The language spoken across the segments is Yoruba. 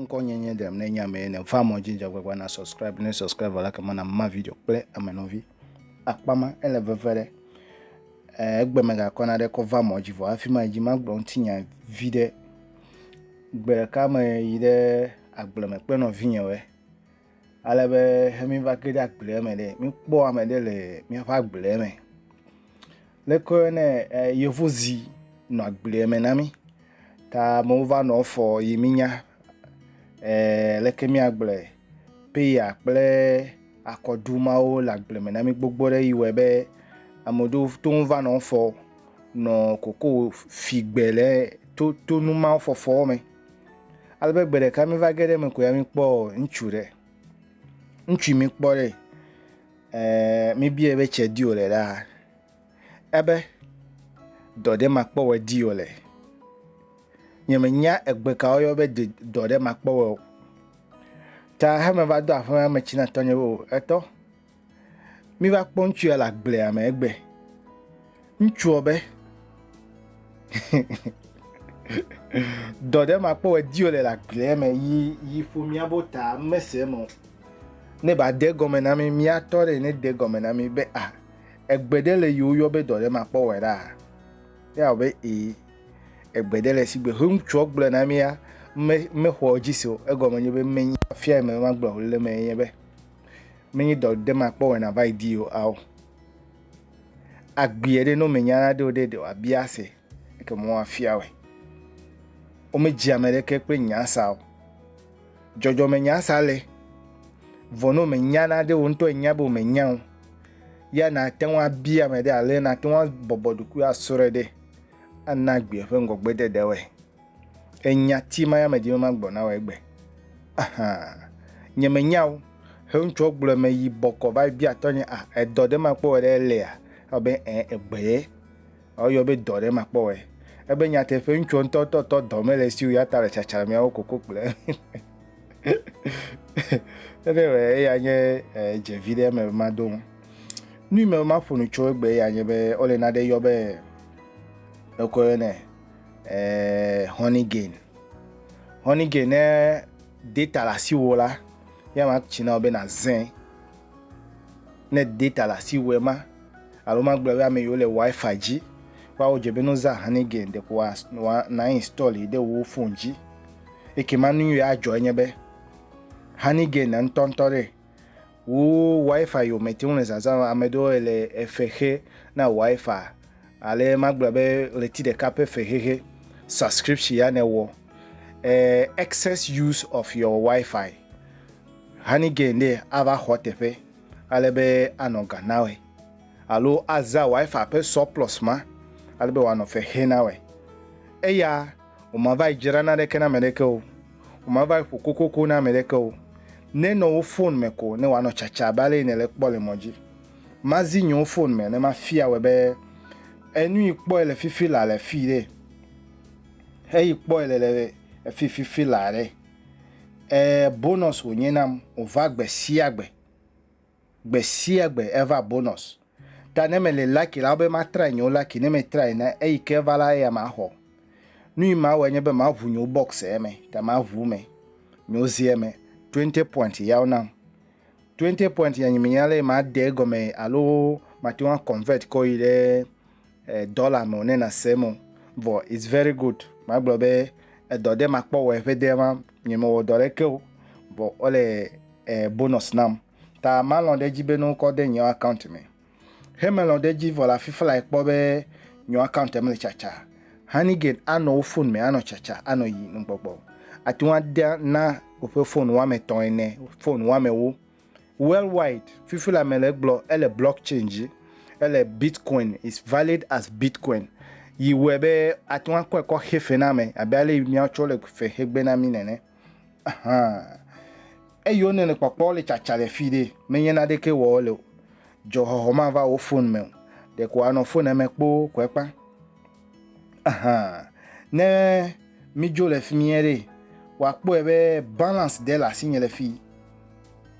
nkonyenye dem na nyame ne famo jinja gwagwa na subscribe like mana ma video play amenovi akpama ele vevere egbe mega kona de ko famo jivo afima jima gbo ntinya vide gbe ka me yide agbleme pe no vinyewe alebe hemi va kede agbleme de mi kpo amede le mi fa agbleme le ko ne yevuzi no agbleme na mi ta mo va no fo yiminya leke mi agble pe ya ple akoduma o lagbleme na mi gbogbo re iwe be amodo to va no fo no koko figbele to nu ma fo me albe gbere ka mi va gede me ko ya mi po nchure nchi mi po re mi bi ebe che di ole da ebe do de ma po we di ole nyemenya egbe ka oyo be do de ma po we ta ha me va do afan ma china tonye o eto mi va po nchi ala gble am egbe nchu obe do de ma po we di ole la gble me yi fu mi abota mese mo ne ba de gomena mi atore ne de gomena mi be egbedele yo be do de ma po we da ya obe egbedele sigbe hum chogble na mi ya me hoji so egomenye be menyi afia me ma gbo le menye be menyi do de ma po we na vai dio aw agbiere no menya na de abiase ke mo afia we o me ji amerike pe nyasa jojo menya sale vono menya na de wonto enya bo menya ya na tenwa bia me de ale na tenwa boboduku asore de anagbe fe ngogbe de we enya ti ma ya me di ma gbo na we gbe nyemenya o he ncho gblo me yi boko ba bia tonye edo de ma po we le ya obe egbe oyo be do de ma po we ebe nya te fe ncho to do me le si ya ta le chacha mi okoko ple ewe ya nye je video me ma do nu me ma fonu cho egbe ya nye be ole na de yo be eko ne Honeygain data la si wola ya ma china obe na zen ne data la si we ma alo ma gbe ya me yo le wifi ji wa o je be no za Honeygain de ko na install de wo phone ji eke ma nu ya jo nye be Honeygain na ntontore wo wifi yo meti un zaza amedo ele FH na wifi ale magbabe le ti de kape FH subscription ya ne wo excess use of your wifi Honeygain de ava hotefe alebe anoga nawe alo aza wifi pe surplus ma alebe wano FH nawe eya o ma vai jirana de kana medeke o ma vai kokoko na medeke o ne no phone me ko ne wano chacha bale ne le kpole moji mazi nyo phone me ne ma fia we be enu ikpo ele fifi la le fi de he ikpo ele le fifi la re bonus wo nyinam o va gbe si agbe ever bonus ta ne me le like la be ma try nyo like ne me try na ke vala ya ma ho nu ma we nye be ma vu nyo box me ta ma vu me nyo zie me 20 point ya na 20 point ya nyiminyale ma de gome alo ma ti wan convert ko ile dollar mo ne na semo bo it's very good ma globe do de ma po we fe de ma nyimo wo dole ke bo ole bonus nam ta ma lon de jibe no ko de nyo account me he me lon de ji vola fifa like po be nyo account me chacha Honeygain ano phone me ano chacha ano yi no gbogbo ati wan de na o phone wa me ton ene phone wa me wo worldwide fifi la me le glo ele blockchain ji ele bitcoin is valid as bitcoin yi webe atwa ko hefe na me abale mi achole fe hegbe na mi nene eyo nene popo le chachale fide menye na de ke wo le jo ho ma va o phone me de ko ano phone me po ko pa ne mi jo le fimiere wa po ebe balance de la signe le fi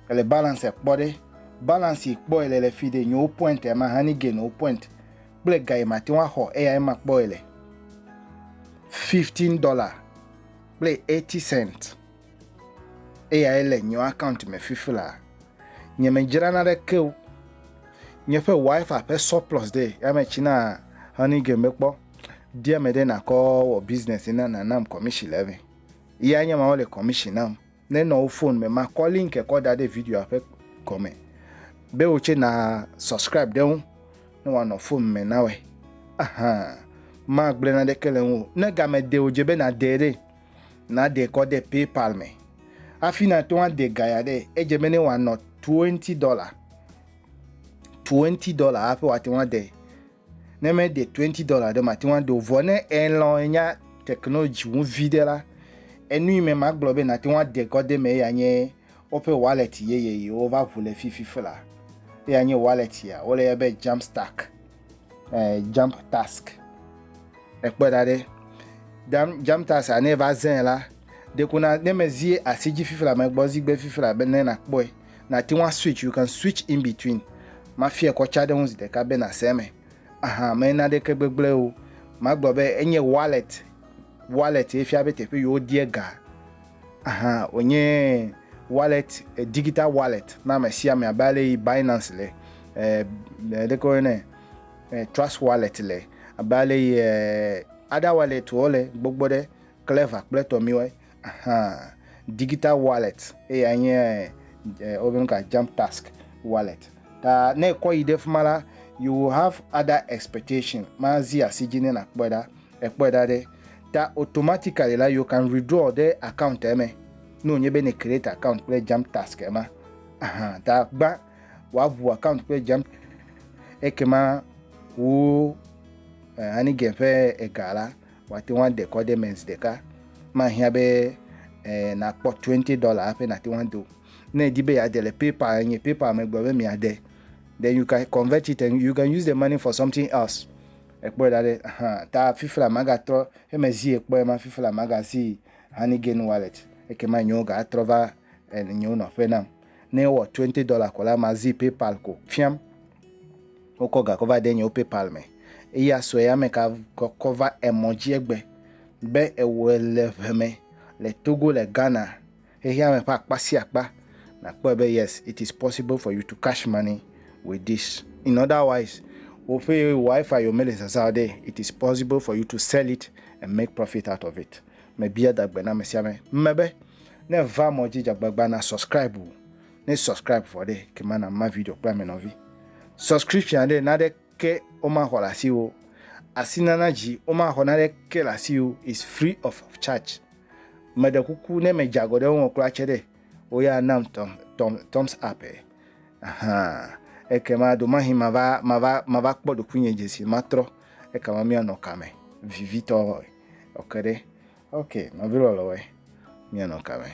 ele balance pode balance po ele le fi de nyo point e ma Honeygain no point ble guy ma ti wa ho e ma po ele $15 ble 80 cents ya ele nyo account me fifila nye me jira na de ke nye pe wifi pe surplus de ya me china Honeygain mekpo dia me de na ko business na nam commission 11 ya nya ma ole commission nam ne no phone me ma calling ke ko da de video ape come be o che na subscribe de no one no phone me na we ma gble na de kele wo na ga me de o je be na de na de ko de PayPal me afina to an de ga ya de e je me ne one no $20 ape wa ti wan de ne me de $20 de ma ti wan do vone enlo nya technology won video la enu me ma glo be na ti wan de ko de me ya nye ope wallet ye over pule fifila ya nye wallet ya ole ya be jump stack jump task ekpedade jump task ane va zen la de kuna ne mezie asiji fifila me gbozi gbe fifila be na boy na ti wan switch you can switch in between ma fie ko cha de hunzi de ka be na seme me na de ke gbegble o ma gbo be enye wallet e fia be te pe yo die ga onye wallet digital wallet na me sia me abale Binance le de ko ne Trust wallet le abale other wallet ole gbogbo de clever pleto mi we digital wallet anye obenka jump task wallet ta ne ko ide fumala you will have other expectation mazi asijine na ekpoda de ta automatically la you can withdraw the account no nyebe ne create account play jump task ema ta gba wa bu account play jump ekema wo Honeygain fe egala wati wan de ko de mens de ka ma hia be na po $20 ape na ti wan do na dibe ya de le PayPal nye PayPal me gbo be mi ade then you can convert it and you can use the money for something else ekpo dade ta fifla maga tro emezi ekpo ma fifla maga si Honeygain wallet ekema nyo ga trova nyo no fena ne wo $20 kola mazi PayPal ko fiam oko ga cover de nyo PayPal me iya so ya me ka cover emoji egbe be ewele me le Togo le Ghana here me pa akpasi akpa na kpo yes it is possible for you to cash money with this. In otherwise pay Wi-Fi your mail is there, it is possible for you to sell it and make profit out of it. Maybe that Agbena me siame mebe ne va moji jagbagba na subscribe ne subscribe for the kemana ma video plan novi subscription de na de ke o ma hola si o asina na ji o ma ho na de ke la si o is free of charge mede kuku ne me jagode won kura chede o ya nam thumbs up ekema do mahima va kpo do kunye jesi matro ekama mi anokame vivito okere okay na vilo lowe mi anokame